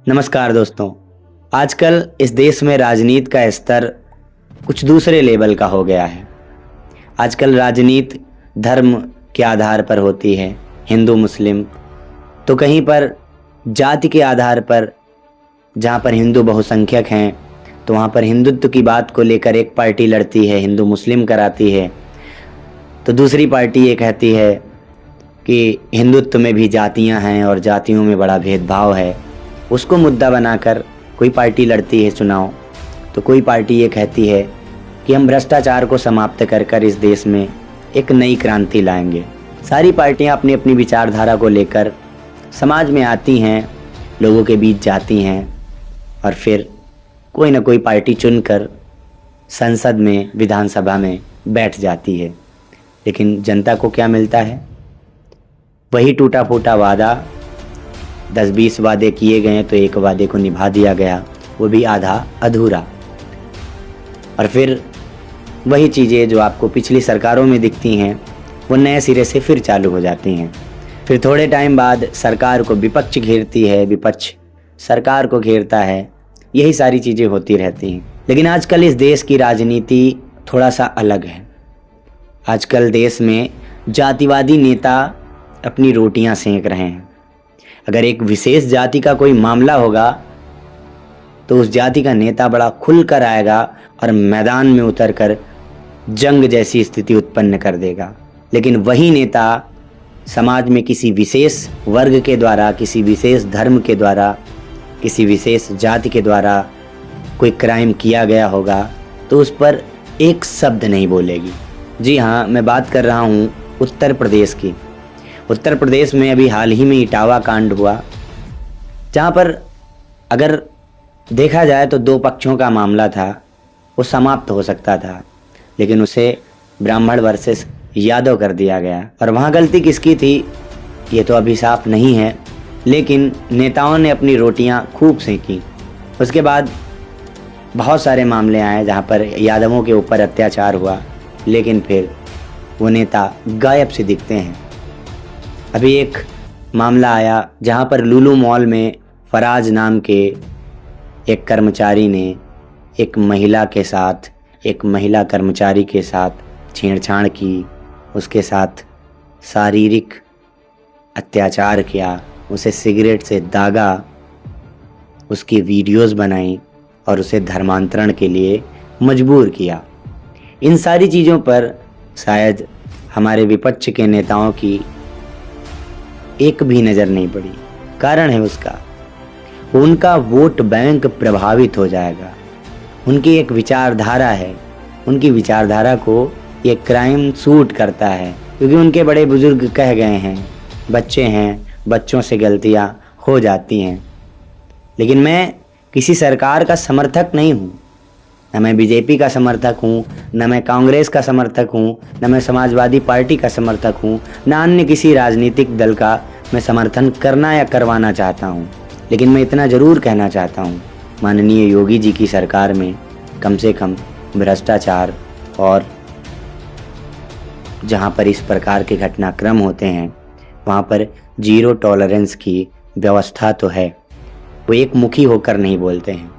नमस्कार दोस्तों। आजकल इस देश में राजनीति का स्तर कुछ दूसरे लेवल का हो गया है। आजकल राजनीति धर्म के आधार पर होती है, हिंदू मुस्लिम, तो कहीं पर जाति के आधार पर। जहाँ पर हिंदू बहुसंख्यक हैं तो वहाँ पर हिंदुत्व की बात को लेकर एक पार्टी लड़ती है, हिंदू मुस्लिम कराती है, तो दूसरी पार्टी ये कहती है कि हिंदुत्व में भी जातियाँ हैं और जातियों में बड़ा भेदभाव है। उसको मुद्दा बनाकर कोई पार्टी लड़ती है चुनाव, तो कोई पार्टी ये कहती है कि हम भ्रष्टाचार को समाप्त कर इस देश में एक नई क्रांति लाएंगे। सारी पार्टियां अपनी अपनी विचारधारा को लेकर समाज में आती हैं, लोगों के बीच जाती हैं और फिर कोई ना कोई पार्टी चुनकर संसद में, विधानसभा में बैठ जाती है। लेकिन जनता को क्या मिलता है? वही टूटा फूटा वादा। 10-20 वादे किए गए तो एक वादे को निभा दिया गया, वो भी आधा अधूरा। और फिर वही चीज़ें जो आपको पिछली सरकारों में दिखती हैं वो नए सिरे से फिर चालू हो जाती हैं। फिर थोड़े टाइम बाद सरकार को विपक्ष घेरती है, विपक्ष सरकार को घेरता है। यही सारी चीज़ें होती रहती हैं। लेकिन आजकल इस देश की राजनीति थोड़ा सा अलग है। आजकल देश में जातिवादी नेता अपनी रोटियां सेंक रहे हैं। अगर एक विशेष जाति का कोई मामला होगा तो उस जाति का नेता बड़ा खुलकर आएगा और मैदान में उतरकर जंग जैसी स्थिति उत्पन्न कर देगा। लेकिन वही नेता समाज में किसी विशेष वर्ग के द्वारा, किसी विशेष धर्म के द्वारा, किसी विशेष जाति के द्वारा कोई क्राइम किया गया होगा तो उस पर एक शब्द नहीं बोलेगी। जी हाँ, मैं बात कर रहा हूँ उत्तर प्रदेश की। उत्तर प्रदेश में अभी हाल ही में इटावा कांड हुआ, जहाँ पर अगर देखा जाए तो 2 पक्षों का मामला था, वो समाप्त हो सकता था, लेकिन उसे ब्राह्मण वर्सेस यादव कर दिया गया। और वहाँ गलती किसकी थी ये तो अभी साफ नहीं है, लेकिन नेताओं ने अपनी रोटियां खूब सेंकी। उसके बाद बहुत सारे मामले आए जहाँ पर यादवों के ऊपर अत्याचार हुआ, लेकिन फिर वो नेता गायब से दिखते हैं। अभी एक मामला आया जहाँ पर लुलु मॉल में फराज नाम के एक कर्मचारी ने एक महिला के साथ, एक महिला कर्मचारी के साथ छेड़छाड़ की, उसके साथ शारीरिक अत्याचार किया, उसे सिगरेट से दागा, उसकी वीडियोस बनाई और उसे धर्मांतरण के लिए मजबूर किया। इन सारी चीज़ों पर शायद हमारे विपक्ष के नेताओं की एक भी नज़र नहीं पड़ी। कारण है उसका, उनका वोट बैंक प्रभावित हो जाएगा। उनकी एक विचारधारा है, उनकी विचारधारा को ये क्राइम सूट करता है, क्योंकि उनके बड़े बुजुर्ग कह गए हैं, बच्चे हैं, बच्चों से गलतियां हो जाती हैं। लेकिन मैं किसी सरकार का समर्थक नहीं हूँ, न मैं बीजेपी का समर्थक हूँ, न मैं कांग्रेस का समर्थक हूँ, न मैं समाजवादी पार्टी का समर्थक हूँ, न अन्य किसी राजनीतिक दल का मैं समर्थन करना या करवाना चाहता हूँ। लेकिन मैं इतना ज़रूर कहना चाहता हूँ, माननीय योगी जी की सरकार में कम से कम भ्रष्टाचार और जहाँ पर इस प्रकार के घटनाक्रम होते हैं वहाँ पर जीरो टॉलरेंस की व्यवस्था तो है। वो एक मुखी होकर नहीं बोलते हैं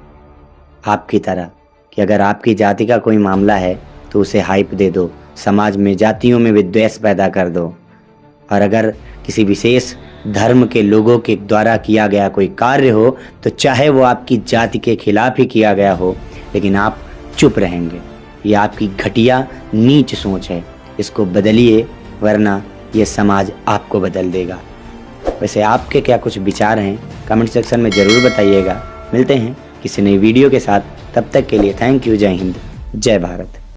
आपकी तरह कि अगर आपकी जाति का कोई मामला है तो उसे हाइप दे दो, समाज में जातियों में विद्वेष पैदा कर दो। और अगर किसी विशेष धर्म के लोगों के द्वारा किया गया कोई कार्य हो तो चाहे वो आपकी जाति के खिलाफ ही किया गया हो, लेकिन आप चुप रहेंगे। ये आपकी घटिया नीच सोच है, इसको बदलिए वरना ये समाज आपको बदल देगा। वैसे आपके क्या कुछ विचार हैं कमेंट सेक्शन में ज़रूर बताइएगा। मिलते हैं किसी नई वीडियो के साथ, तब तक के लिए थैंक यू। जय हिंद, जय भारत।